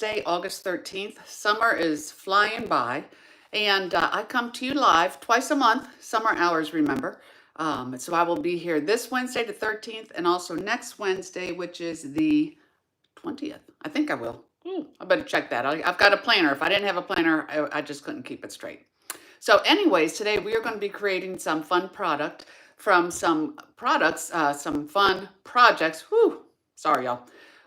Wednesday, August 13th. Summer is flying by, and I come to you live twice a month, summer hours, remember. So I will be here this Wednesday, the 13th, and also next Wednesday, which is the 20th. I think I will. I better check that. I've got a planner. If I didn't have a planner, I just couldn't keep it straight. So anyways, today we are going to be creating some fun product from some products, some fun projects. Whew, sorry, y'all.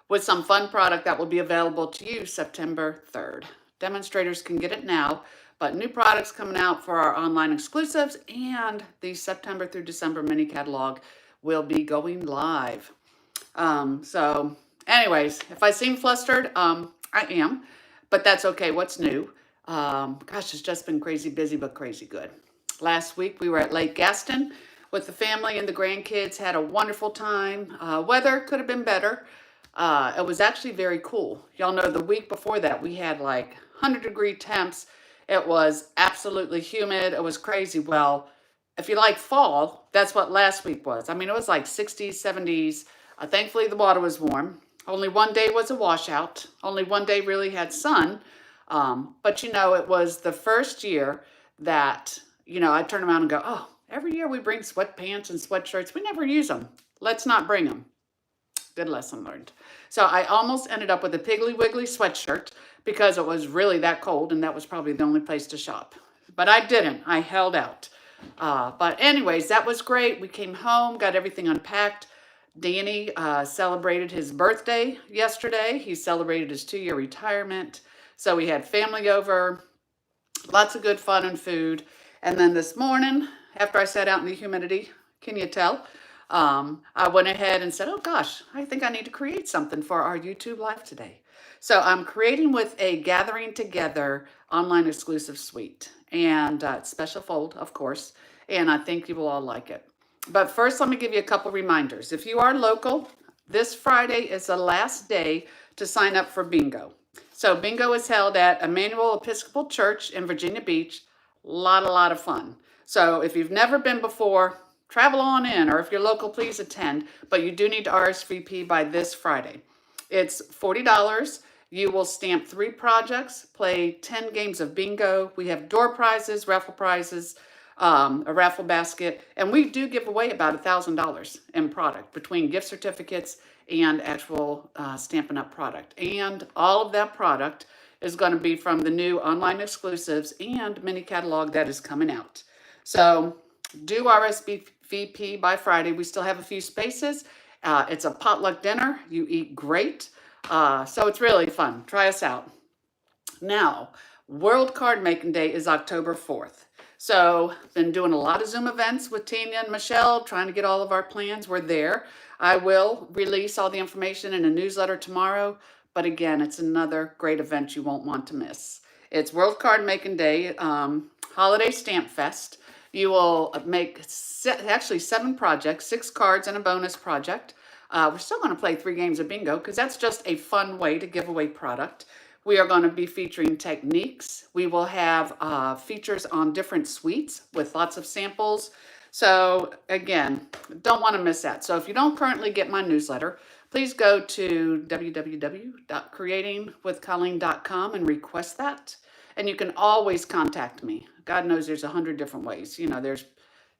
With some fun product that will be available to you September 3rd. Demonstrators can get it now, but new products coming out for our online exclusives and the September through December mini catalog will be going live. So anyways, if I seem flustered, I am, but that's okay. What's new? Gosh, it's just been crazy busy, but crazy good. Last week we were at Lake Gaston with the family and the grandkids, had a wonderful time. Weather could have been better. It was actually very cool. Y'all know the week before that we had like 100-degree temps. It was absolutely humid. It was crazy. Well, if you like fall, that's what last week was. I mean, it was like 60s, 70s. Thankfully, the water was warm. Only one day was a washout. Only one day really had sun. But you know, it was the first year that, I turn around and go, oh, every year we bring sweatpants and sweatshirts. We never use them. Let's not bring them. Good lesson learned. So I almost ended up with a Piggly Wiggly sweatshirt because it was really that cold and that was probably the only place to shop. But I didn't. I held out. But anyways, that was great. We came home, got everything unpacked. Danny celebrated his birthday yesterday. He celebrated his 2-year retirement. So we had family over, lots of good fun and food. And then this morning, after I sat out in the humidity, can you tell? I went ahead and said, oh gosh, I think I need to create something for our YouTube live today. So I'm creating with a Gathering Together online exclusive suite and special fold, of course, and I think you will all like it. But first, let me give you a couple reminders. If you are local, this Friday is the last day to sign up for bingo. So bingo is held at Emmanuel Episcopal Church in Virginia Beach. A lot of fun. So if you've never been before, travel on in, or if you're local, please attend. But you do need to RSVP by this Friday. It's $40. You will stamp 3 projects, play 10 games of bingo. We have door prizes, raffle prizes, a raffle basket, and we do give away about $1,000 in product between gift certificates and actual Stampin' Up! Product. And all of that product is going to be from the new online exclusives and mini catalog that is coming out. So do RSVP by Friday. We still have a few spaces. It's a potluck dinner. You eat great. So it's really fun. Try us out. Now, World Card Making Day is October 4th. So been doing a lot of Zoom events with Tanya and Michelle, trying to get all of our plans. We're there. I will release all the information in a newsletter tomorrow. But again, it's another great event you won't want to miss. It's World Card Making Day, Holiday Stamp Fest. You will make actually 7 projects, 6 cards and a bonus project. We're still going to play 3 games of bingo because that's just a fun way to give away product. We are going to be featuring techniques. We will have features on different suites with lots of samples. So again, don't want to miss that. So if you don't currently get my newsletter, please go to www.creatingwithcolleen.com and request that. And you can always contact me. God knows there's 100 different ways. There's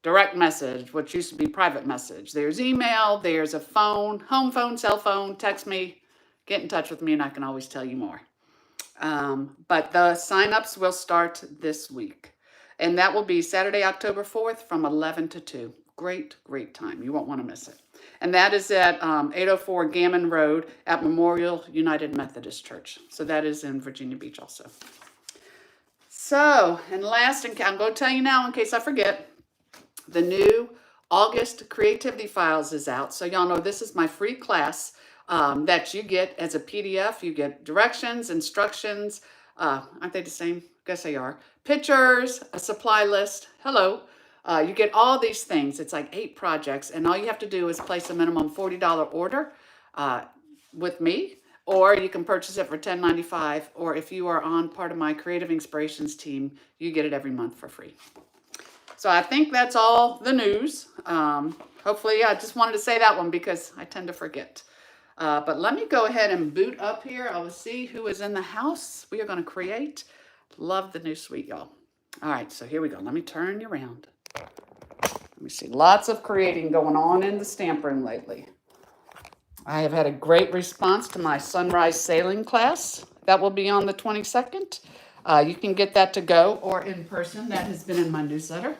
direct message, which used to be private message. There's email, there's a phone, home phone, cell phone, text me, get in touch with me, and I can always tell you more. But the signups will start this week. And that will be Saturday, October 4th from 11 to 2. Great time. You won't want to miss it. And that is at 804 Gammon Road at Memorial United Methodist Church. So that is in Virginia Beach also. So, and last, and I'm going to tell you now in case I forget, the new August Creativity Files is out. So y'all know this is my free class that you get as a PDF. You get directions, instructions. Aren't they the same? Guess they are. Pictures, a supply list. Hello. You get all these things. It's like 8 projects. And all you have to do is place a minimum $40 order with me. Or you can purchase it for $10.95. Or if you are on part of my Creative Inspirations team, you get it every month for free. So I think that's all the news. Hopefully, I just wanted to say that one because I tend to forget. But let me go ahead and boot up here. I will see who is in the house. We are going to create. Love the new suite, y'all. All right, so here we go. Let me turn you around. Let me see. Lots of creating going on in the stamp room lately. I have had a great response to my sunrise sailing class. That will be on the 22nd. You can get that to go or in person. That has been in my newsletter.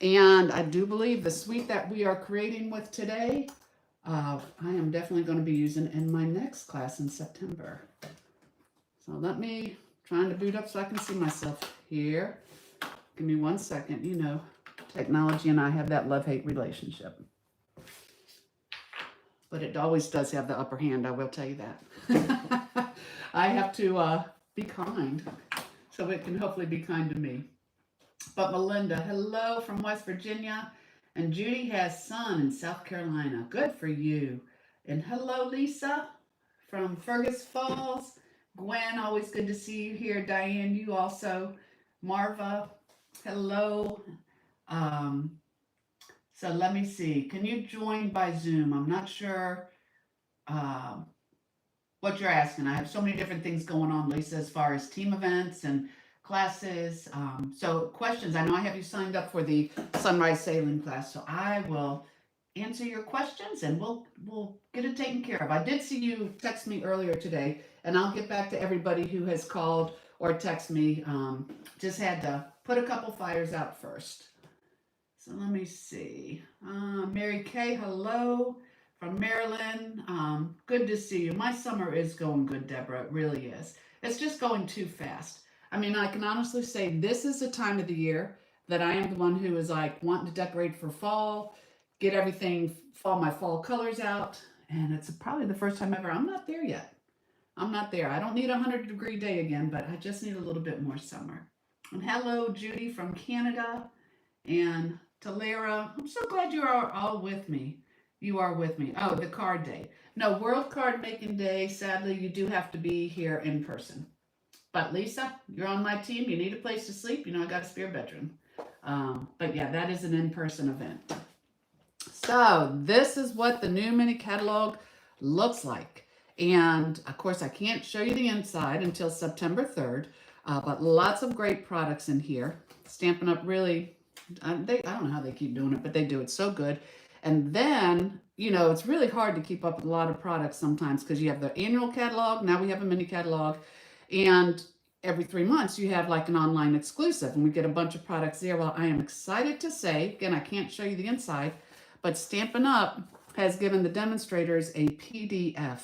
And I do believe the suite that we are creating with today, I am definitely going to be using in my next class in September. So let me, trying to boot up so I can see myself here. Give me 1 second. You know, technology and I have that love-hate relationship. But it always does have the upper hand, I will tell you that. I have to be kind, so it can hopefully be kind to me. But Melinda, hello from West Virginia. And Judy has sun in South Carolina. Good for you. And hello, Lisa from Fergus Falls. Gwen, always good to see you here. Diane, you also. Marva, hello. So let me see. Can you join by Zoom? I'm not sure what you're asking. I have so many different things going on, Lisa, as far as team events and classes. So questions. I know I have you signed up for the Sunrise Sailing class, so I will answer your questions and we'll get it taken care of. I did see you text me earlier today, and I'll get back to everybody who has called or text me. Just had to put a couple fires out first. So let me see. Mary Kay, hello from Maryland. Good to see you. My summer is going good, Deborah. It really is. It's just going too fast. I mean, I can honestly say this is the time of the year that I am the one who is like wanting to decorate for fall, get everything, my fall colors out. And it's probably the first time ever. I'm not there yet. I'm not there. I don't need a 100-degree day again, but I just need a little bit more summer. And hello, Judy from Canada. And Talera, I'm so glad you are all with me. You are with me. Oh, the card day. No, World Card Making Day. Sadly, you do have to be here in person. But Lisa, you're on my team. You need a place to sleep. You know, I got a spare bedroom. But yeah, that is an in-person event. So this is what the new mini catalog looks like. And of course, I can't show you the inside until September 3rd. But lots of great products in here. Stampin' Up! Really, I don't know how they keep doing it, but they do it so good. And then, you know, it's really hard to keep up with a lot of products sometimes because you have the annual catalog. Now we have a mini catalog. And every 3 months you have like an online exclusive. And we get a bunch of products there. Well, I am excited to say, again, I can't show you the inside, but Stampin' Up! Has given the demonstrators a PDF.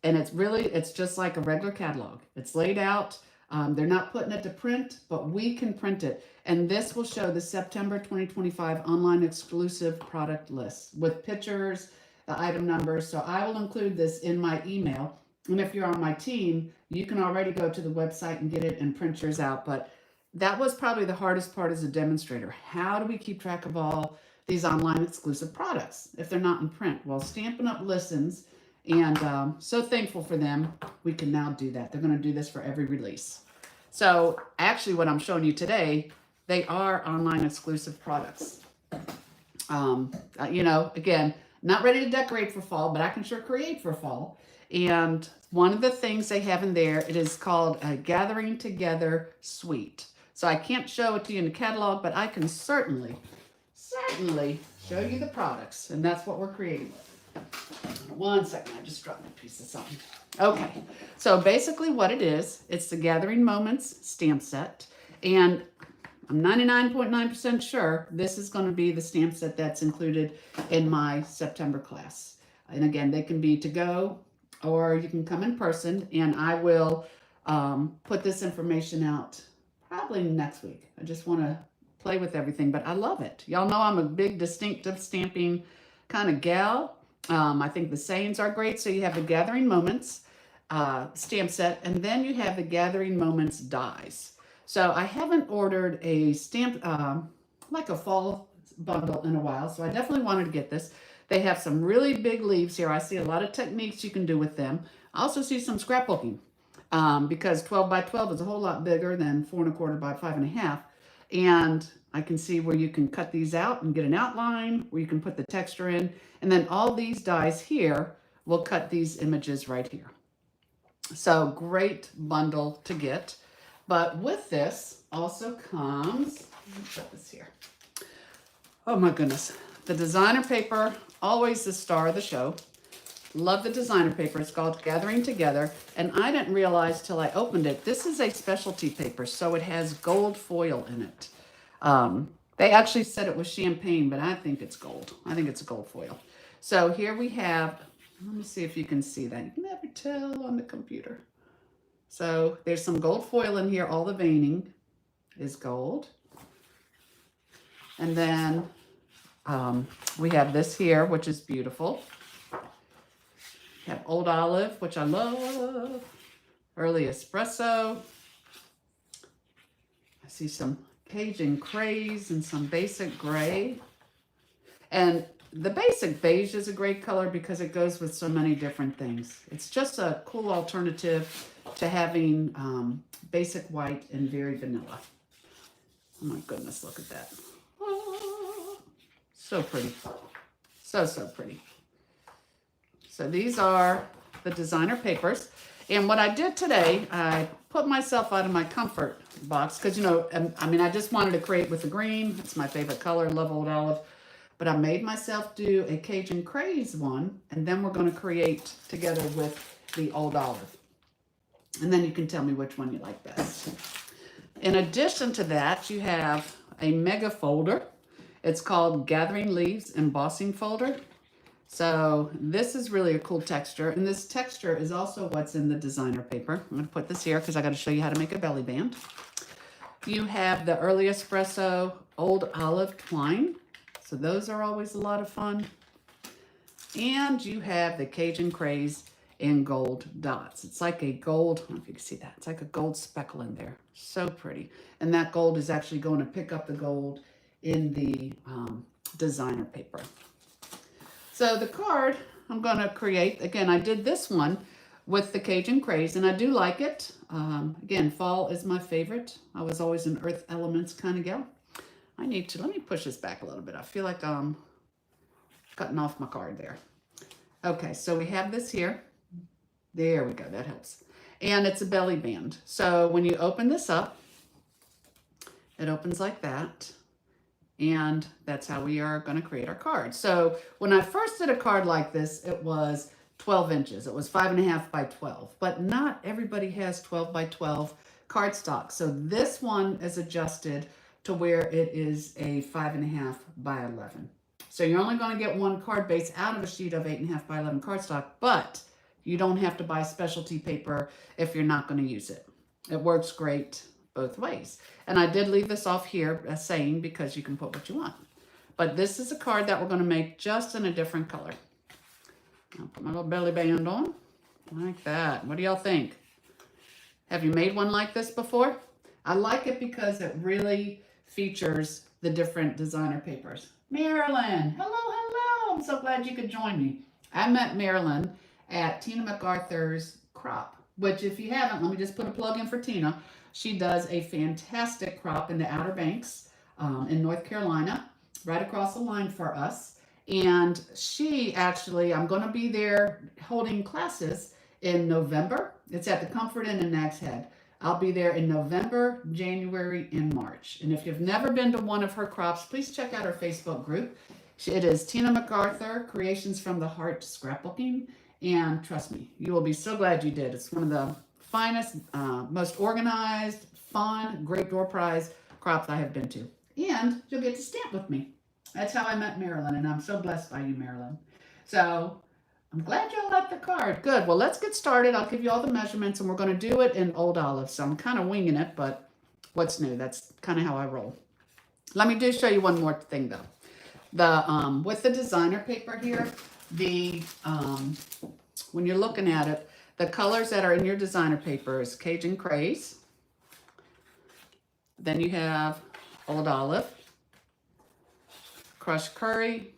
And it's just like a regular catalog. It's laid out. They're not putting it to print, but we can print it. And this will show the September 2025 online exclusive product list with pictures, the item numbers. So I will include this in my email. And if you're on my team, you can already go to the website and get it and print yours out. But that was probably the hardest part as a demonstrator. How do we keep track of all these online exclusive products if they're not in print? Well, Stampin' Up! Listens. And so thankful for them. We can now do that. They're going to do this for every release. So actually what I'm showing you today, they are online exclusive products. You know, again, not ready to decorate for fall, but I can sure create for fall. And one of the things they have in there, it is called a Gathering Together Suite. So I can't show it to you in the catalog, but I can certainly show you the products. And that's what we're creating with. 1 second, I just dropped a piece of something. Okay, so basically what it is, it's the Gathering Moments stamp set. And I'm 99.9% sure this is going to be the stamp set that's included in my September class. And again, they can be to go or you can come in person. And I will put this information out probably next week. I just want to play with everything, but I love it. Y'all know I'm a big distinctive stamping kind of gal. I think the sayings are great. So you have the Gathering Moments stamp set, and then you have the Gathering Moments dies. So I haven't ordered a stamp, like a fall bundle in a while. So I definitely wanted to get this. They have some really big leaves here. I see a lot of techniques you can do with them. I also see some scrapbooking because 12 by 12 is a whole lot bigger than 4 1/4 by 5 1/2. And I can see where you can cut these out and get an outline, where you can put the texture in. And then all these dies here we'll cut these images right here. So great bundle to get. But with this also comes, let me put this here. Oh my goodness. The designer paper, always the star of the show. Love the designer paper. It's called Gathering Together. And I didn't realize till I opened it, this is a specialty paper. So it has gold foil in it. They actually said it was champagne, but I think it's gold. I think it's a gold foil. So here we have, let me see if you can see that. You can never tell on the computer. So there's some gold foil in here. All the veining is gold. And then we have this here, which is beautiful. We have Old Olive, which I love. Early Espresso. I see some Cajun Craze and some basic gray. And the basic beige is a great color because it goes with so many different things. It's just a cool alternative to having basic white and very vanilla. Oh my goodness, look at that. Oh, so pretty. So, so pretty. So these are the designer papers. And what I did today, I put myself out of my comfort box because, you know, I mean, I just wanted to create with the green. It's my favorite color. Love Old Olive. But I made myself do a Cajun Craze one, and then we're going to create together with the Old Olive. And then you can tell me which one you like best. In addition to that, you have a mega folder. It's called Gathering Leaves Embossing Folder. So this is really a cool texture, and this texture is also what's in the designer paper. I'm going to put this here because I got to show you how to make a belly band. You have the Early Espresso Old Olive Twine. So those are always a lot of fun. And you have the Cajun Craze in gold dots. It's like a gold, I don't know if you can see that. It's like a gold speckle in there. So pretty. And that gold is actually going to pick up the gold in the designer paper. So the card I'm going to create, again, I did this one with the Cajun Craze, and I do like it. Again, fall is my favorite. I was always an earth elements kind of gal. I need to, let me push this back a little bit. I feel like I'm cutting off my card there. Okay, so we have this here. There we go, that helps. And it's a belly band. So when you open this up, it opens like that. And that's how we are going to create our card. So when I first did a card like this, it was 12 inches. It was 5.5 by 12. But not everybody has 12 by 12 cardstock. So this one is adjusted to where it is a 5.5 by 11. So you're only going to get one card base out of a sheet of 8.5 by 11 cardstock, but you don't have to buy specialty paper if you're not going to use it. It works great both ways. And I did leave this off here as saying because you can put what you want. But this is a card that we're going to make just in a different color. I'll put my little belly band on like that. What do y'all think? Have you made one like this before? I like it because it really features the different designer papers. Marilyn, hello, hello. I'm so glad you could join me. I met Marilyn at Tina MacArthur's crop, which if you haven't, let me just put a plug in for Tina. She does a fantastic crop in the Outer Banks in North Carolina, right across the line for us. And she actually, I'm going to be there holding classes in November. It's at the Comfort Inn in Nags Head. I'll be there in November, January, and March. And if you've never been to one of her crops, please check out her Facebook group. It is Tina MacArthur, Creations from the Heart Scrapbooking. And trust me, you will be so glad you did. It's one of the finest, most organized, fun, great door prize crops I have been to. And you'll get to stamp with me. That's how I met Marilyn, and I'm so blessed by you, Marilyn. So I'm glad y'all like the card. Good. Well, let's get started. I'll give you all the measurements, and we're going to do it in Old Olive. So I'm kind of winging it, but what's new? That's kind of how I roll. Let me just show you one more thing, though. The with the designer paper here, the when you're looking at it, the colors that are in your designer paper is Cajun Craze. Then you have Old Olive, Crushed Curry,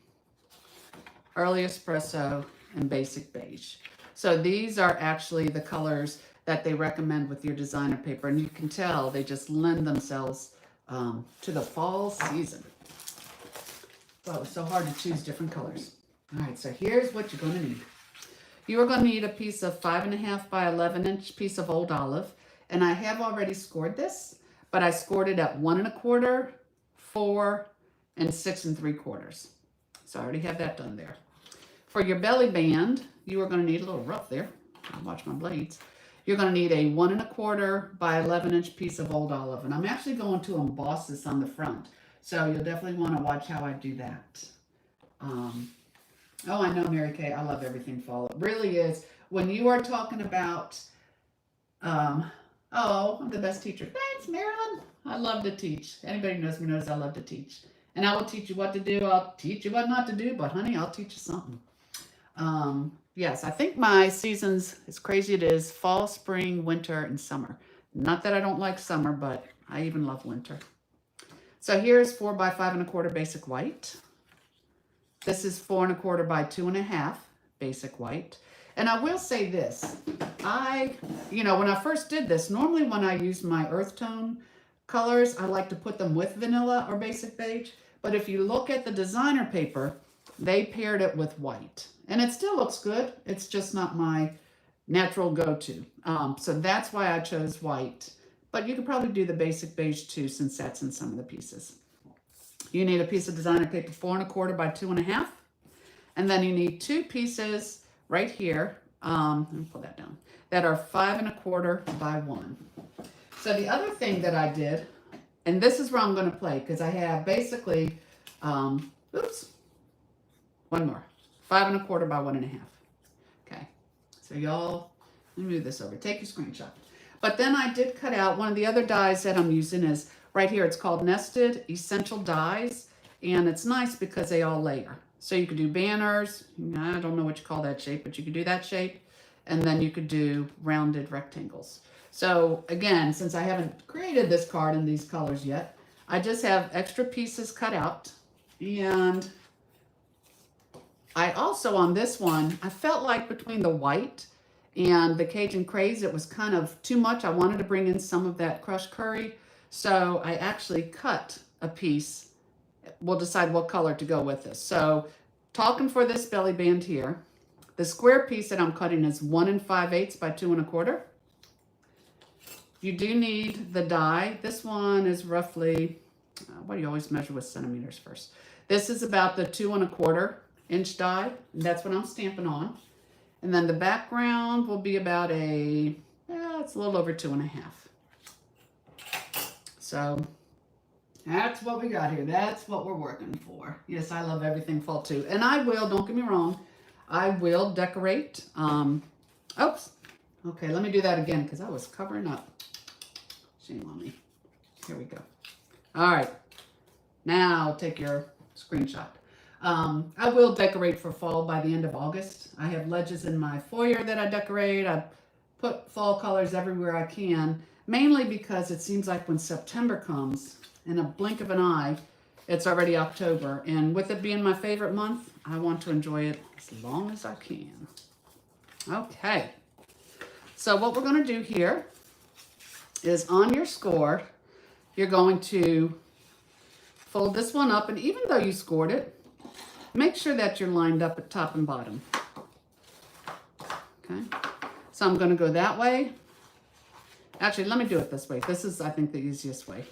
Early Espresso, and Basic Beige. So these are actually the colors that they recommend with your designer paper. And you can tell they just lend themselves to the fall season. Well, it was so hard to choose different colors. All right, so here's what you're going to need. You are going to need a piece of 5.5 by 11-inch piece of old olive. And I have already scored this, but I scored it at 1 1/4, 4, and 6 3/4. So I already have that done there. For your belly band, you are going to need a little rough there. Watch my blades. You're going to need a 1 1/4 by 11-inch piece of old olive. And I'm actually going to emboss this on the front. So you'll definitely want to watch how I do that. Oh, I know, Mary Kay. I love everything fall. It really is. When you are talking about, oh, I'm the best teacher. Thanks, Marilyn. I love to teach. Anybody who knows me knows I love to teach. And I will teach you what to do. I'll teach you what not to do. But, honey, I'll teach you something. Yes, I think my seasons, as crazy it is, fall, spring, winter, and summer. Not that I don't like summer, but I even love winter. So here's 4 by 5 1/4 basic white. This is 4 1/4 by 2 1/2 basic white. And I will say this, when I first did this, normally when I use my earth tone colors, I like to put them with vanilla or basic beige. But if you look at the designer paper, they paired it with white. And it still looks good. It's just not my natural go-to. So that's why I chose white. But you could probably do the basic beige too, since that's in some of the pieces. You need a piece of designer paper 4 1/4 by 2 1/2. And then you need 2 pieces right here. Let me pull that down. That are 5 1/4 by 1. So the other thing that I did, and this is where I'm going to play, because I have basically, one more. 5 1/4 by 1 1/2. Okay. So y'all, let me move this over. Take your screenshot. But then I did cut out one of the other dies that I'm using is right here. It's called Nested Essential Dies. And it's nice because they all layer. So you could do banners. I don't know what you call that shape, but you could do that shape. And then you could do rounded rectangles. So again, since I haven't created this card in these colors yet, I just have extra pieces cut out. And I also, on this one, I felt like between the white and the Cajun Craze, it was kind of too much. I wanted to bring in some of that crushed curry. So I actually cut a piece. We'll decide what color to go with this. So talking for this belly band here, the square piece that I'm cutting is 1 5/8 by 2 1/4. You do need the die. This one is roughly, what do you always measure with centimeters first? This is about the 2 1/4 inch die, and that's what I'm stamping on. And then the background will be about it's a little over 2 1/2. So that's what we got here. That's what we're working for. Yes, I love everything fall too. And I will, don't get me wrong, I will decorate. Oops. Okay, let me do that again because I was covering up. Shame on me. Here we go. All right. Now take your screenshot. I will decorate for fall by the end of August. I have ledges in my foyer that I decorate. I put fall colors everywhere I can, mainly because it seems like when September comes, in a blink of an eye, it's already October. And with it being my favorite month, I want to enjoy it as long as I can. Okay. So what we're going to do here is on your score, you're going to fold this one up. And even though you scored it, make sure that you're lined up at top and bottom. Okay. So I'm going to go that way. Actually, let me do it this way. This is, I think, the easiest way.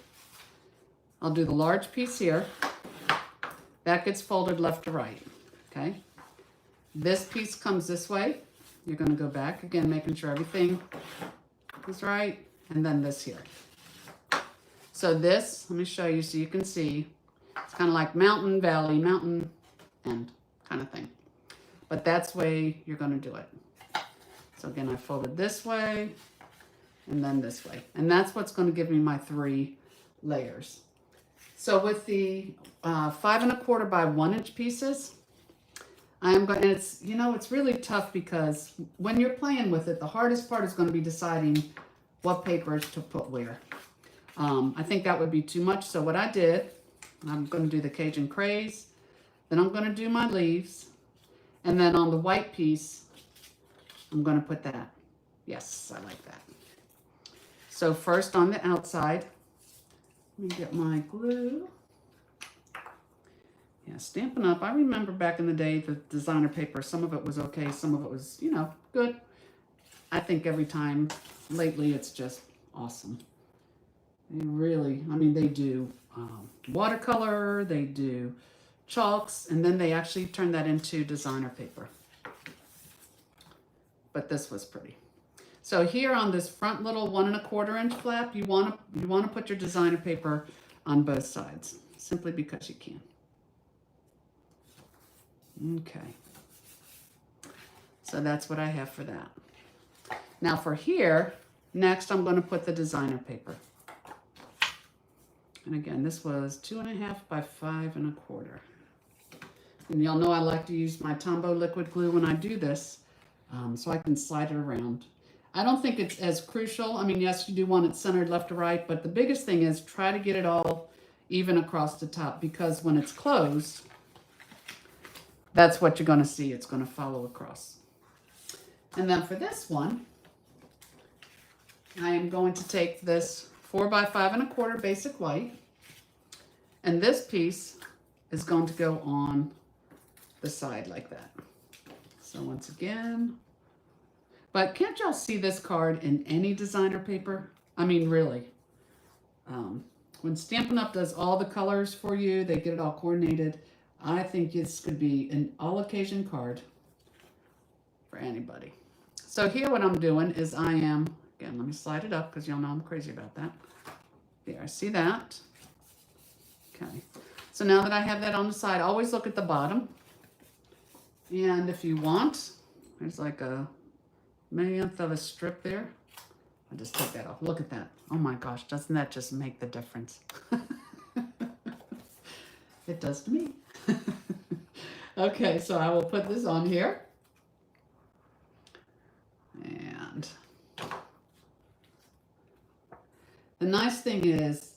I'll do the large piece here. That gets folded left to right. Okay. This piece comes this way. You're going to go back again, making sure everything is right. And then this here. So this, let me show you so you can see. It's kind of like mountain, valley, mountain, end kind of thing. But that's the way you're going to do it. So again, I folded this way and then this way. And that's what's going to give me my 3 layers. So with the 5 1/4 by 1 inch pieces, I am going, and it's, it's really tough because when you're playing with it, the hardest part is going to be deciding what papers to put where. I think that would be too much. So what I did, I'm going to do the Cajun Craze, then I'm going to do my leaves, and then on the white piece, I'm going to put that. Yes, I like that. So first on the outside, let me get my glue. Yeah, Stampin' Up! I remember back in the day, the designer paper, some of it was okay, some of it was, you know, good. I think every time lately it's just awesome. They really, I mean, they do watercolor, they do chalks, and then they actually turn that into designer paper. But this was pretty. So here on this front little 1 1/4 inch flap, you want to put your designer paper on both sides, simply because you can. Okay. So that's what I have for that. Now for here, next I'm going to put the designer paper. And again, this was 2 1/2 by 5 1/4. And y'all know I like to use my Tombow liquid glue when I do this, so I can slide it around. I don't think it's as crucial. I mean, yes, you do want it centered left to right, but the biggest thing is try to get it all even across the top, because when it's closed, that's what you're going to see. It's going to follow across. And then for this one, I am going to take this 4 by 5 1/4 basic white, and this piece is going to go on the side like that. So once again, but can't y'all see this card in any designer paper? I mean, really. When Stampin' Up! Does all the colors for you, they get it all coordinated. I think this could be an all-occasion card for anybody. So here what I'm doing is I am, again, let me slide it up because y'all know I'm crazy about that. There, see that? Okay. So now that I have that on the side, always look at the bottom. And if you want, there's like a millionth of a strip there. I'll just take that off. Look at that. Oh my gosh, doesn't that just make the difference? It does to me. Okay, so I will put this on here. And the nice thing is,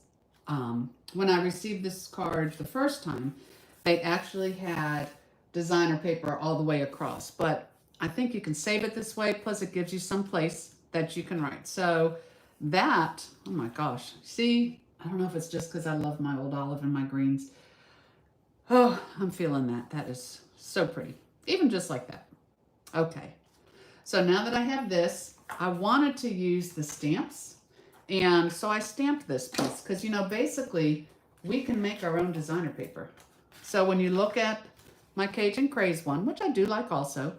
when I received this card the first time, they actually had designer paper all the way across. But I think you can save it this way, plus it gives you some place that you can write. So that, oh my gosh, see, I don't know if it's just because I love my old olive and my greens. Oh, I'm feeling that. That is so pretty, even just like that. Okay, so now that I have this, I wanted to use the stamps. And so I stamped this piece because, you know, basically we can make our own designer paper. So when you look at my Cajun Craze one, which I do like also,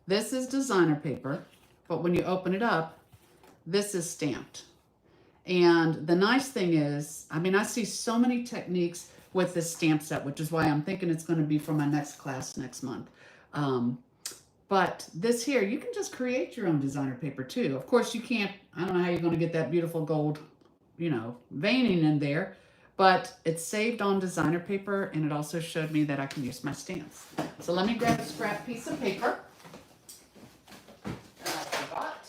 this is designer paper, but when you open it up, this is stamped. And the nice thing is, I mean, I see so many techniques with this stamp set, which is why I'm thinking it's going to be for my next class next month. But this here, you can just create your own designer paper too. Of course, you can't, I don't know how you're going to get that beautiful gold, you know, veining in there, but it's saved on designer paper, and it also showed me that I can use my stamps. So let me grab a scrap piece of paper that I forgot.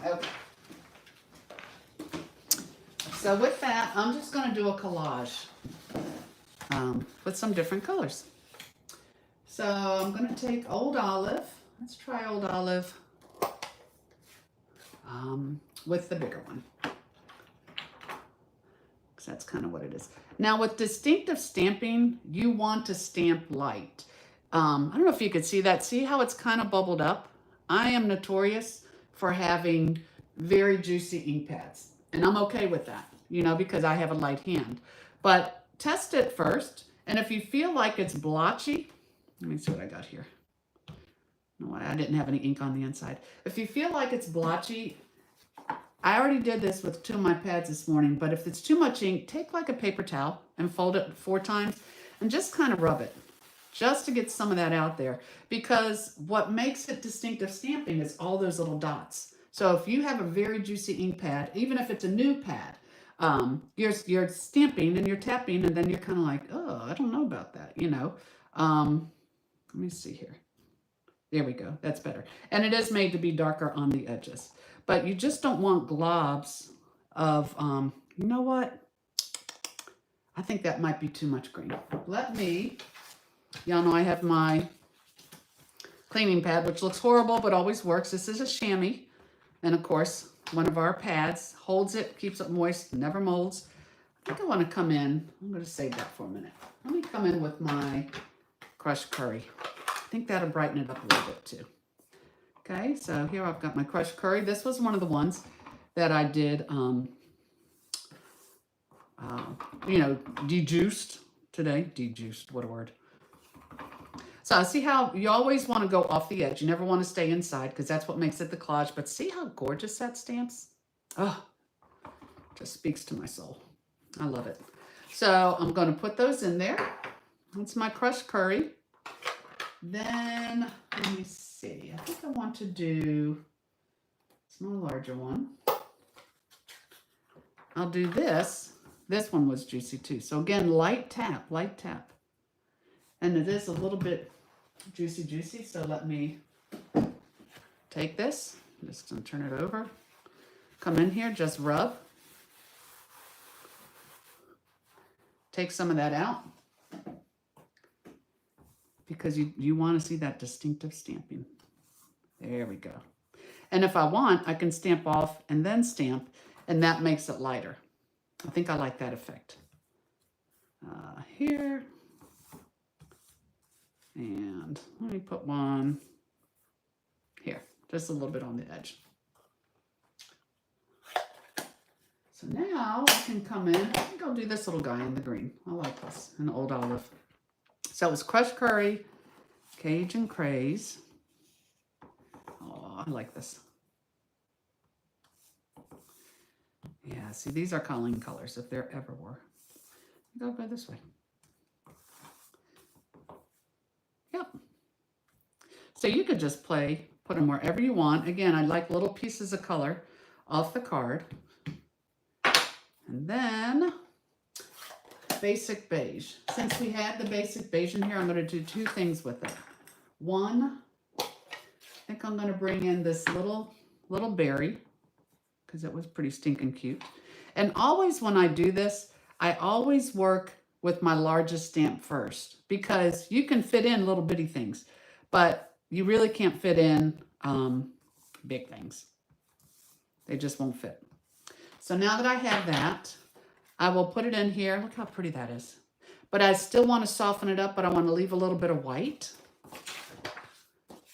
Okay. So with that, I'm just going to do a collage with some different colors. So I'm going to take Old Olive. Let's try Old Olive with the bigger one, because that's kind of what it is. Now with distinctive stamping, you want to stamp light. I don't know if you could see that. See how it's kind of bubbled up? I am notorious for having very juicy ink pads, and I'm okay with that, you know, because I have a light hand. But test it first, and if you feel like it's blotchy, let me see what I got here. No, I didn't have any ink on the inside. If you feel like it's blotchy, I already did this with 2 of my pads this morning, but if it's too much ink, take like a paper towel and fold it 4 times and just kind of rub it, just to get some of that out there. Because what makes it distinctive stamping is all those little dots. So if you have a very juicy ink pad, even if it's a new pad, you're stamping and you're tapping, and then you're kind of like, oh, I don't know about that, you know. Let me see here. There we go. That's better. And it is made to be darker on the edges. But you just don't want globs of, you know what? I think that might be too much green. Let me, y'all know I have my cleaning pad, which looks horrible, but always works. This is a chamois. And of course, one of our pads holds it, keeps it moist, never molds. think I want to come in. I'm going to save that for a minute. Let me come in with my crushed curry. I think that'll brighten it up a little bit too. Okay, so here I've got my crushed curry. This was one of the ones that I did, dejuiced today. Dejuiced, what a word. So see how you always want to go off the edge. You never want to stay inside because that's what makes it the collage. But see how gorgeous that stamps? Oh, just speaks to my soul. I love it. So I'm going to put those in there. That's my crushed curry. Then, let me see. I think I want to do, it's my larger one. I'll do this. This one was juicy too. So again, light tap, light tap. And it is a little bit juicy. So let me take this. I'm just going to turn it over. Come in here, just rub. Take some of that out. Because you want to see that distinctive stamping. There we go. And if I want, I can stamp off and then stamp, and that makes it lighter. I think I like that effect. Here. And let me put one here, just a little bit on the edge. So now I can come in. I think I'll do this little guy in the green. I like this, an old olive. So it was crushed curry, Cajun craze. Oh, I like this. Yeah, see, these are Colleen colors, if there ever were. Go this way. Yep. So you could just put them wherever you want. Again, I like little pieces of color off the card. And then basic beige. Since we had the basic beige in here, I'm going to do two things with it. One, I think I'm going to bring in this little berry because it was pretty stinking cute. And always when I do this, I always work with my largest stamp first because you can fit in little bitty things, but you really can't fit in big things. They just won't fit. So now that I have that, I will put it in here. Look how pretty that is. But I still want to soften it up, but I want to leave a little bit of white.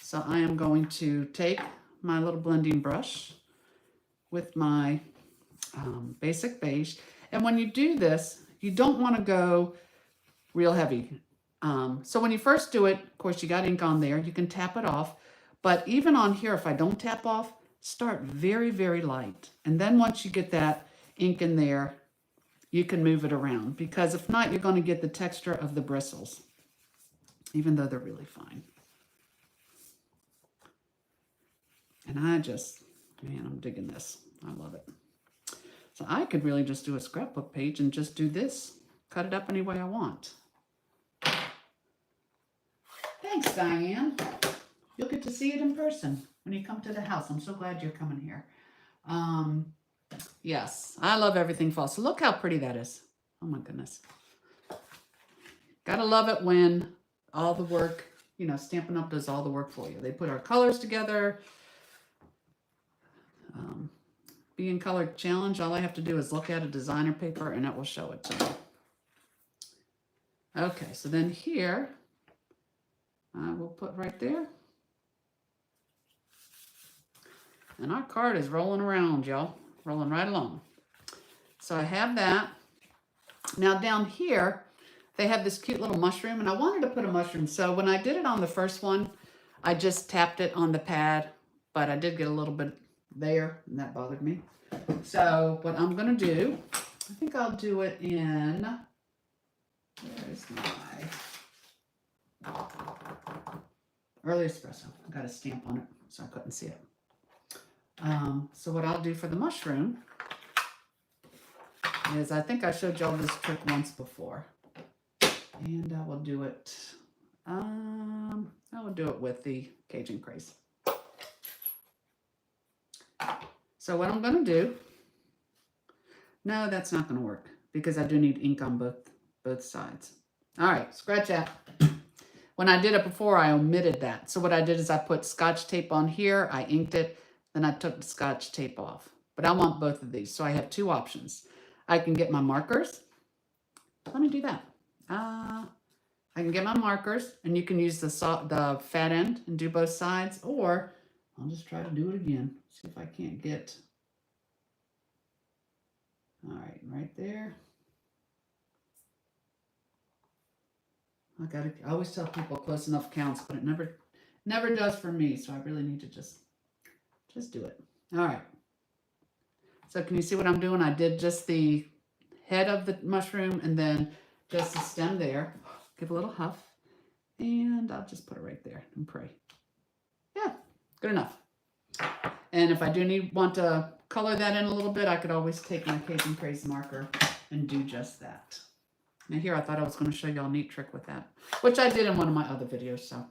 So I am going to take my little blending brush with my basic beige. And when you do this, you don't want to go real heavy. So when you first do it, of course, you got ink on there. You can tap it off. But even on here, if I don't tap off, start very, very light. And then once you get that ink in there, you can move it around. Because if not, you're going to get the texture of the bristles, even though they're really fine. And man, I'm digging this. I love it. So I could really just do a scrapbook page and just do this. Cut it up any way I want. Thanks, Diane. You'll get to see it in person when you come to the house. I'm so glad you're coming here. Yes, I love everything fall. So look how pretty that is. Oh my goodness. Gotta love it when all the work, Stampin' Up! Does all the work for you. They put our colors together. Be in Color Challenge, all I have to do is look at a designer paper and it will show it to me. Okay, so then here, I will put right there. And our card is rolling around, y'all. Rolling right along. So I have that. Now down here, they have this cute little mushroom, and I wanted to put a mushroom. So when I did it on the first one, I just tapped it on the pad, but I did get a little bit there, and that bothered me. So what I'm going to do, I think I'll do it in, where's my early espresso. I got a stamp on it, so I couldn't see it. So what I'll do for the mushroom is, I think I showed y'all this trick once before, and I will do it, with the Cajun Craze. So what I'm going to do, no, that's not going to work because I do need ink on both sides. All right, scratch that. When I did it before, I omitted that. So what I did is I put Scotch tape on here, I inked it, then I took the Scotch tape off. But I want both of these, so I have two options. I can get my markers. Let me do that. I can get my markers, and you can use the fat end and do both sides, or I'll just try to do it again. See if I can't get, all right there. I always tell people close enough counts, but it never does for me, so I really need to just do it. All right. So can you see what I'm doing? I did just the head of the mushroom and then just the stem there. Give a little huff, and I'll just put it right there and pray. Yeah, good enough. And if I do want to color that in a little bit, I could always take my Cajun Craze marker and do just that. Now here, I thought I was going to show you all a neat trick with that, which I did in one of my other videos, so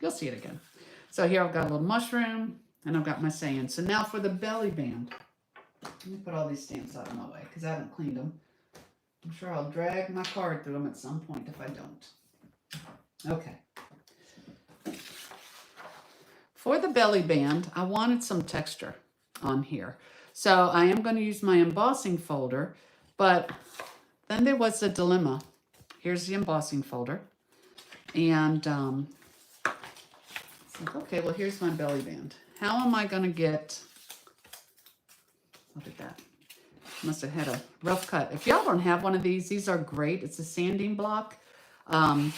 you'll see it again. So here I've got a little mushroom, and I've got my sand. So now for the belly band. Let me put all these stamps out of my way, because I haven't cleaned them. I'm sure I'll drag my card through them at some point if I don't. Okay. For the belly band, I wanted some texture on here. So I am going to use my embossing folder, but then there was a dilemma. Here's the embossing folder. And it's like, okay, well, here's my belly band. How am I going to get, look at that. Must have had a rough cut. If y'all don't have one of these are great. It's a sanding block. I'm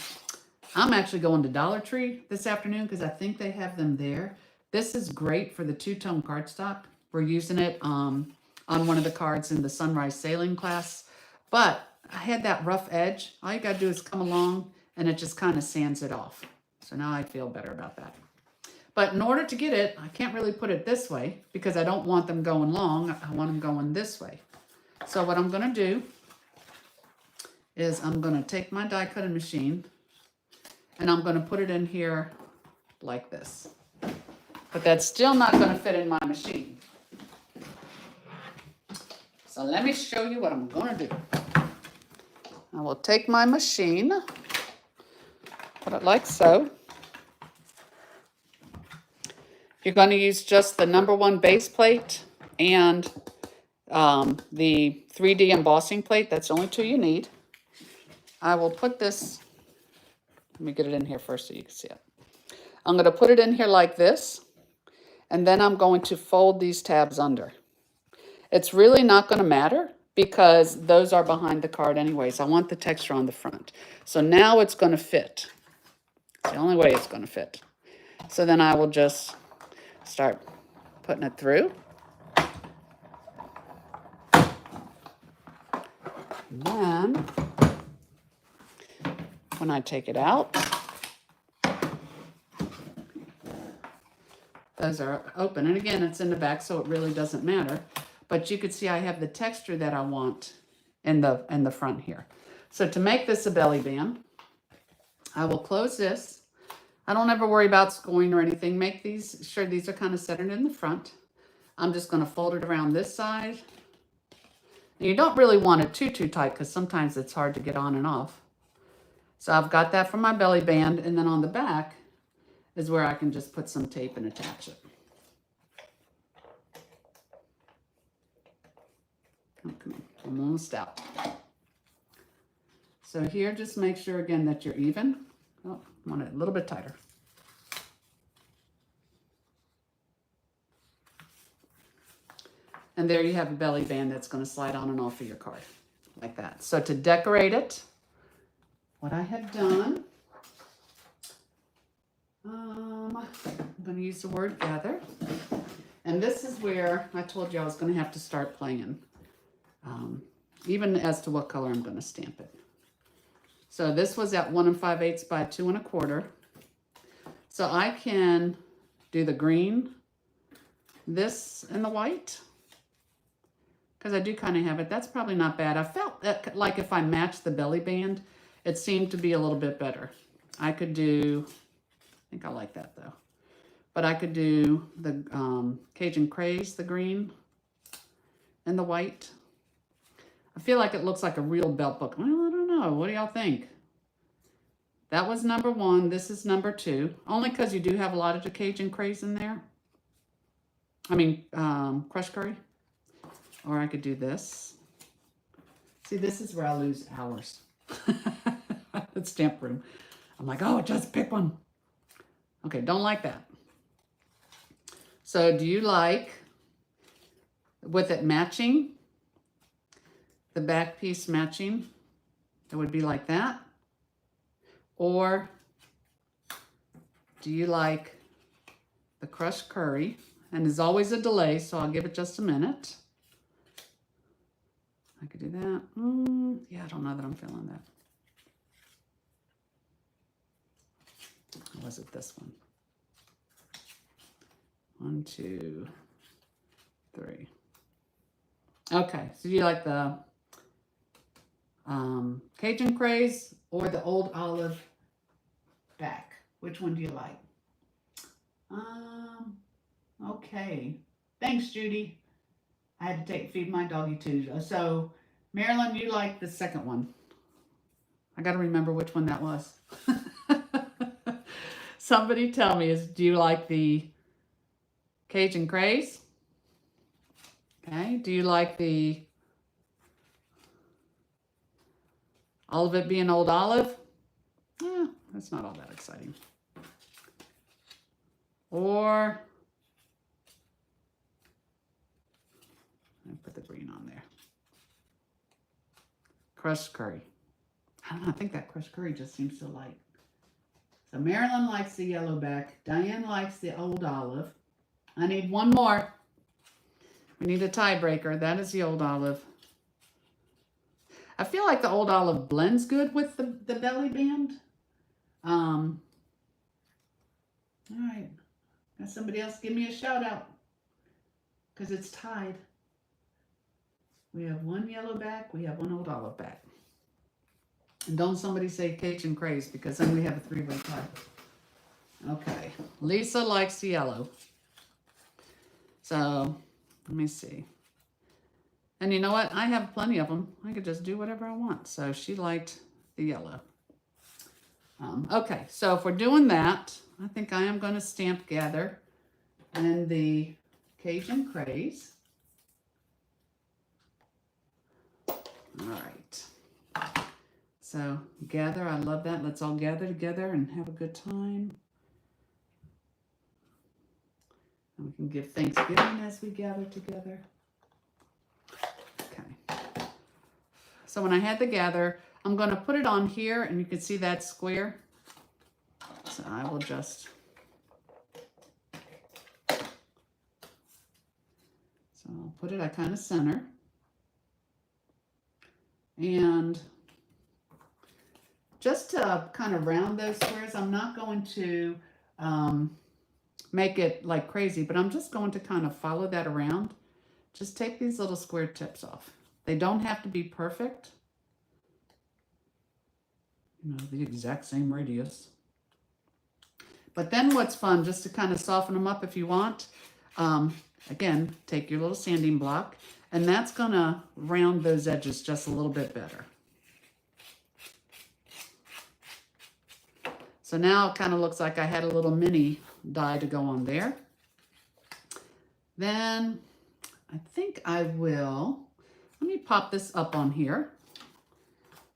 actually going to Dollar Tree this afternoon because I think they have them there. This is great for the two-tone cardstock. We're using it on one of the cards in the Sunrise Sailing class. But I had that rough edge. All you got to do is come along and it just kind of sands it off. So now I feel better about that. But in order to get it, I can't really put it this way because I don't want them going long. I want them going this way. So what I'm going to do is I'm going to take my die cutting machine and I'm going to put it in here like this. But that's still not going to fit in my machine. So let me show you what I'm going to do. I will take my machine, put it like so. You're going to use just the #1 base plate and the 3D embossing plate. That's the only two you need. I will put this, let me get it in here first so you can see it. I'm going to put it in here like this, and then I'm going to fold these tabs under. It's really not going to matter because those are behind the card anyways. I want the texture on the front. So now it's going to fit. It's the only way it's going to fit. So then I will just start putting it through. And then when I take it out, those are open. And again, it's in the back, so it really doesn't matter. But you can see I have the texture that I want in the front here. So to make this a belly band, I will close this. I don't ever worry about scoring or anything. Make these sure these are kind of centered in the front. I'm just going to fold it around this side. And you don't really want it too tight because sometimes it's hard to get on and off. So I've got that for my belly band, and then on the back is where I can just put some tape and attach it. Oh, come on, I'm almost out. So here, just make sure again that you're even. Oh, I want it a little bit tighter. And there you have a belly band that's going to slide on and off of your card like that. So to decorate it, what I have done, I'm going to use the word gather. And this is where I told you I was going to have to start playing, even as to what color I'm going to stamp it. So this was at 1 5/8 by 2 1/4. So I can do the green, this, and the white. Because I do kind of have it. That's probably not bad. I felt that, like if I matched the belly band, it seemed to be a little bit better. I could do, I think I like that though. But I could do the Cajun Craze, the green, and the white. I feel like it looks like a real belt buckle. Well, I don't know. What do y'all think? That was #1. This is #2. Only because you do have a lot of the Cajun Craze in there. I mean, crushed curry. Or I could do this. See, this is where I lose hours. The stamp room. I'm like, oh, just pick one. Okay, don't like that. So do you like, with it matching, the back piece matching, it would be like that? Or do you like the crushed curry? And there's always a delay, so I'll give it just a minute. I could do that. Yeah, I don't know that I'm feeling that. Or was it this one? 1, 2, 3. Okay, so you like the Cajun Craze or the Old Olive back? Which one do you like? Okay. Thanks, Judy. I had to feed my doggy too. So, Marilyn, you like the second one. I got to remember which one that was. Somebody tell me, do you like the Cajun Craze? Okay. Do you like all of it being Old Olive? That's not all that exciting. Or, I put the green on there. Crushed curry. I don't know, I think that crushed curry just seems so light. So Marilyn likes the yellow back. Diane likes the Old Olive. I need one more. We need a tiebreaker. That is the Old Olive. I feel like the Old Olive blends good with the belly band. All right. Got somebody else give me a shout out. Because it's tied. We have one yellow back. We have one Old Olive back. And don't somebody say Cajun Craze, because then we have a 3-way tie. Okay. Lisa likes the yellow. So, let me see. And you know what? I have plenty of them. I could just do whatever I want. So, she liked the yellow. Okay. So, if we're doing that, I think I am going to stamp gather and the Cajun Craze. All right. So gather, I love that. Let's all gather together and have a good time. And we can give Thanksgiving as we gather together. Okay. So when I had the gather, I'm going to put it on here, and you can see that square. So I will just... So I'll put it at kind of center. And just to kind of round those squares, I'm not going to make it like crazy, but I'm just going to kind of follow that around. Just take these little square tips off. They don't have to be perfect. You know, the exact same radius. But then what's fun, just to kind of soften them up if you want, again, take your little sanding block, and that's going to round those edges just a little bit better. So now it kind of looks like I had a little mini die to go on there. Then I think I will, let me pop this up on here.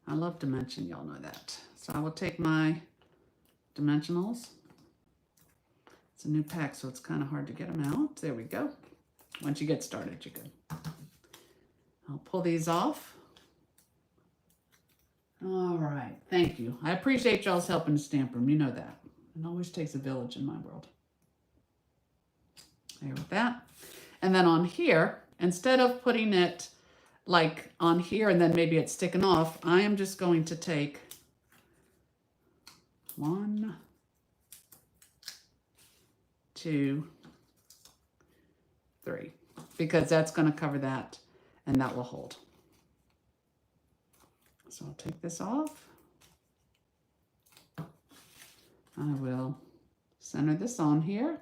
I love dimension, y'all know that. So I will take my dimensionals. It's a new pack, so it's kind of hard to get them out. There we go. Once you get started, you're good. I'll pull these off. All right, thank you. I appreciate y'all's help in the stamp room. You know that. It always takes a village in my world. There with that. And then on here, instead of putting it like on here and then maybe it's sticking off, I am just going to take 1, 2, 3, because that's going to cover that and that will hold. So I'll take this off. I will center this on here.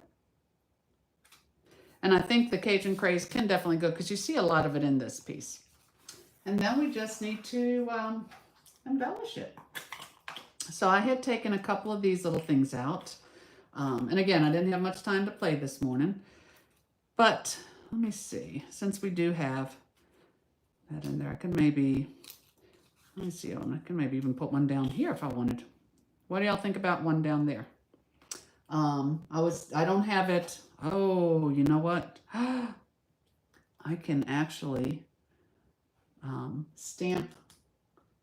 And I think the Cajun Craze can definitely go because you see a lot of it in this piece. And then we just need to embellish it. So I had taken a couple of these little things out. And again, I didn't have much time to play this morning. But let me see. Since we do have that in there, I can maybe Let me see. I can maybe even put one down here if I wanted. What do y'all think about one down there? I don't have it. Oh, you know what? I can actually stamp.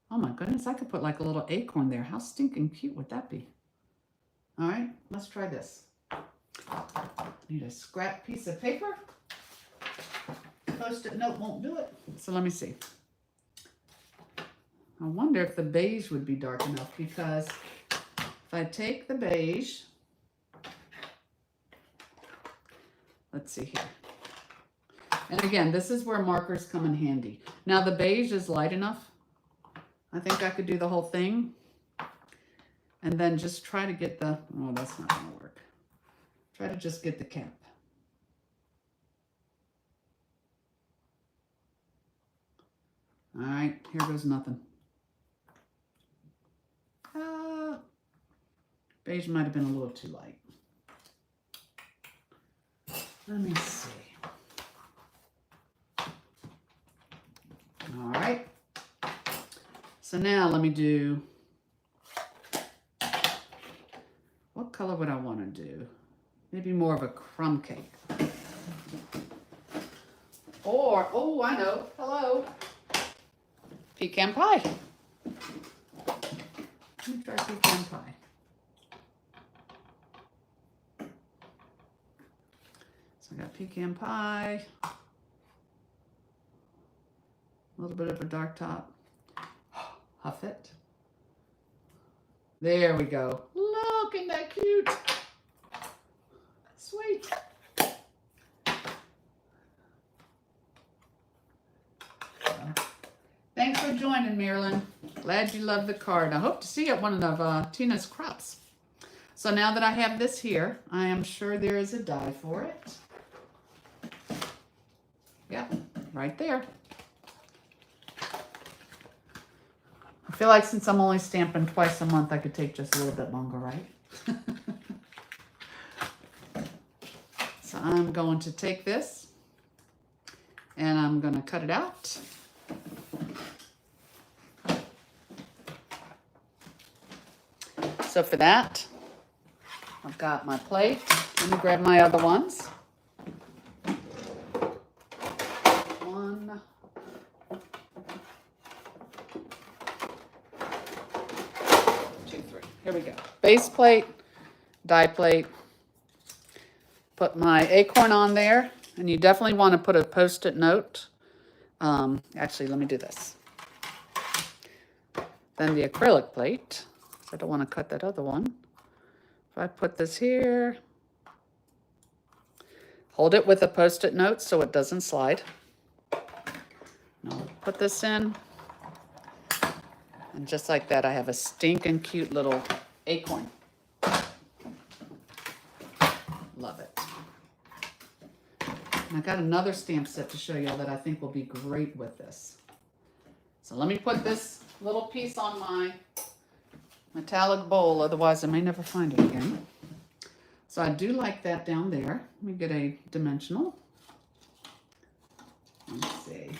Oh my goodness, I could put like a little acorn there. How stinking cute would that be? All right, let's try this. Need a scrap piece of paper. Post-it note won't do it. So let me see. I wonder if the beige would be dark enough, because if I take the beige, let's see here. And again, this is where markers come in handy. Now the beige is light enough. I think I could do the whole thing. And then just try to get the, oh, that's not gonna work. Try to just get the cap. All right, here goes nothing. Beige might have been a little too light. Let me see. All right. So now let me do, what color would I want to do? Maybe more of a crumb cake. Or, oh, I know, hello. Pecan pie. Let me try pecan pie. So I got pecan pie. A little bit of a dark top. Huff it. There we go. Look, isn't that cute? Sweet. Thanks for joining, Marilyn. Glad you love the card. I hope to see you at one of Tina's crops. So now that I have this here, I am sure there is a die for it. Yep, right there. I feel like since I'm only stamping twice a month, I could take just a little bit longer, right? So I'm going to take this and I'm going to cut it out. So for that, I've got my plate. Let me grab my other ones. 1, 2, 3. Here we go. Base plate, die plate. Put my acorn on there, and you definitely want to put a post-it note. Actually, let me do this. Then the acrylic plate. I don't want to cut that other one. If I put this here, hold it with a post-it note so it doesn't slide. I'll put this in. And just like that, I have a stinking cute little acorn. Love it. And I got another stamp set to show y'all that I think will be great with this. So let me put this little piece on my metallic bowl, otherwise I may never find it again. So I do like that down there. Let me get a dimensional. Let's see.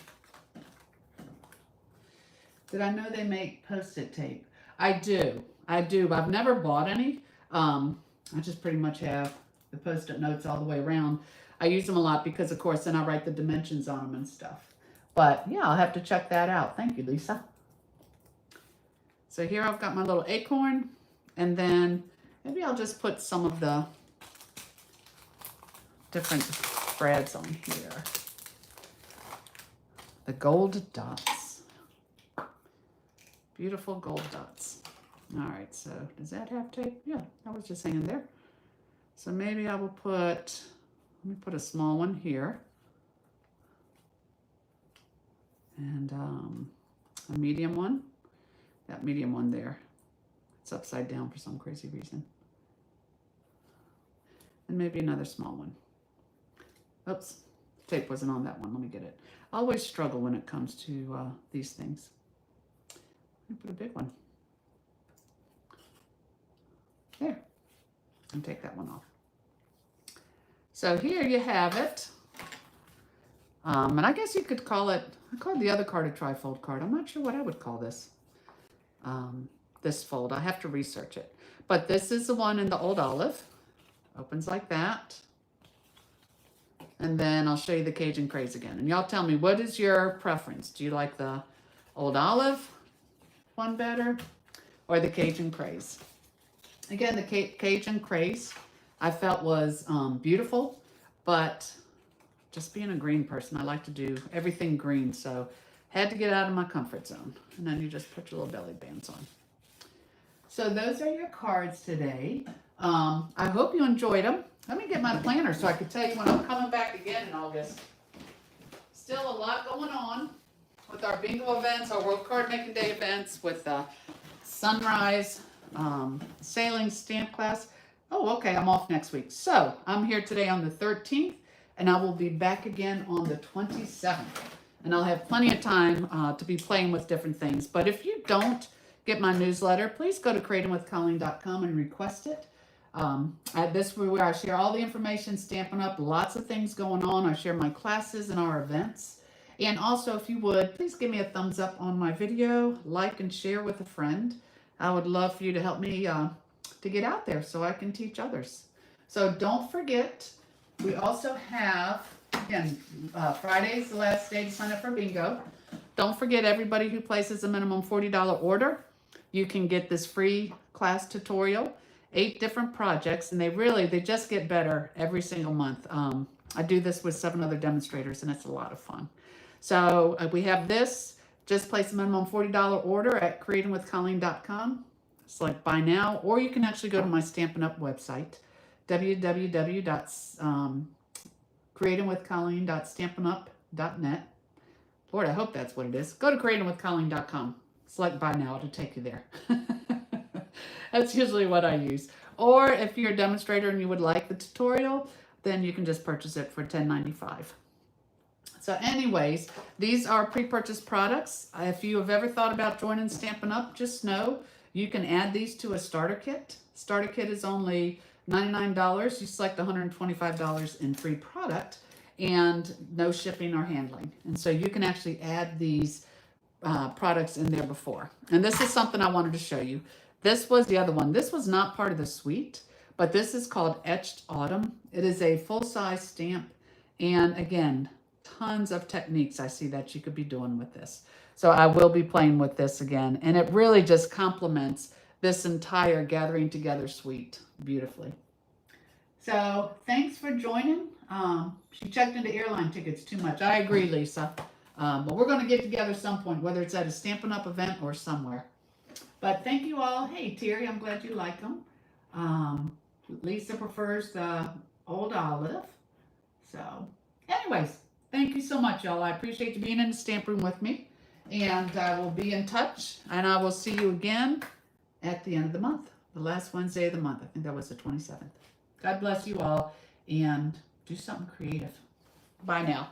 Did I know they make Post-it tape? I do. I've never bought any. I just pretty much have the Post-it notes all the way around. I use them a lot because, of course, then I write the dimensions on them and stuff. But yeah, I'll have to check that out. Thank you, Lisa. So here I've got my little acorn, and then maybe I'll just put some of the different threads on here. The gold dots. Beautiful gold dots. All right, so does that have tape? Yeah, that was just hanging there. So maybe I will put, let me put a small one here. And a medium one. That medium one there. It's upside down for some crazy reason. And maybe another small one. Oops, tape wasn't on that one. Let me get it. I always struggle when it comes to these things. Let me put a big one. There. And take that one off. So here you have it. And I guess you could call it, I called the other card a trifold card. I'm not sure what I would call this. this fold. I have to research it. But this is the one in the old olive. Opens like that. And then I'll show you the Cajun Craze again. And y'all tell me, what is your preference? Do you like the old olive one better or the Cajun Craze? Again, the Cajun Craze I felt was beautiful, but just being a green person, I like to do everything green. So had to get out of my comfort zone. And then you just put your little belly bands on. So those are your cards today. I hope you enjoyed them. Let me get my planner so I can tell you when I'm coming back again in August. Still a lot going on with our bingo events, our World Card Making Day events, with Sunrise sailing stamp class. Oh, okay, I'm off next week. So I'm here today on the 13th, and I will be back again on the 27th. And I'll have plenty of time to be playing with different things. But if you don't get my newsletter, please go to creatingwithcolleen.com and request it. At this where I share all the information, Stampin' Up, lots of things going on. I share my classes and our events. And also, if you would, please give me a thumbs up on my video, like and share with a friend. I would love for you to help me to get out there so I can teach others. So don't forget, we also have, again, Friday's the last day to sign up for bingo. Don't forget, everybody who places a minimum $40 order, you can get this free class tutorial. 8 different projects, and they just get better every single month. I do this with 7 other demonstrators, and it's a lot of fun. So we have this. Just place a minimum $40 order at creatingwithcolleen.com. Select buy now, or you can actually go to my Stampin' Up website, www.creatingwithcolleen.stampinup.net. Lord, I hope that's what it is. Go to creatingwithcolleen.com. Select buy now to take you there. That's usually what I use. Or if you're a demonstrator and you would like the tutorial, then you can just purchase it for $10.95. So anyways, these are pre-purchased products. If you have ever thought about joining Stampin' Up, just know you can add these to a starter kit. Starter kit is only $99. You select $125 in free product and no shipping or handling. And so you can actually add these products in there before. And this is something I wanted to show you. This was the other one. This was not part of the suite, but this is called Etched Autumn. It is a full-size stamp. And again, tons of techniques I see that you could be doing with this. So I will be playing with this again. And it really just complements this entire Gathering Together suite beautifully. So thanks for joining. She checked into airline tickets too much. I agree, Lisa. But we're going to get together some point, whether it's at a Stampin' Up event or somewhere. But thank you all. Hey, Terry, I'm glad you like them. Lisa prefers the old olive. So, anyways, thank you so much, y'all. I appreciate you being in the stamp room with me. And I will be in touch. And I will see you again at the end of the month. The last Wednesday of the month. I think that was the 27th. God bless you all. And do something creative. Bye now.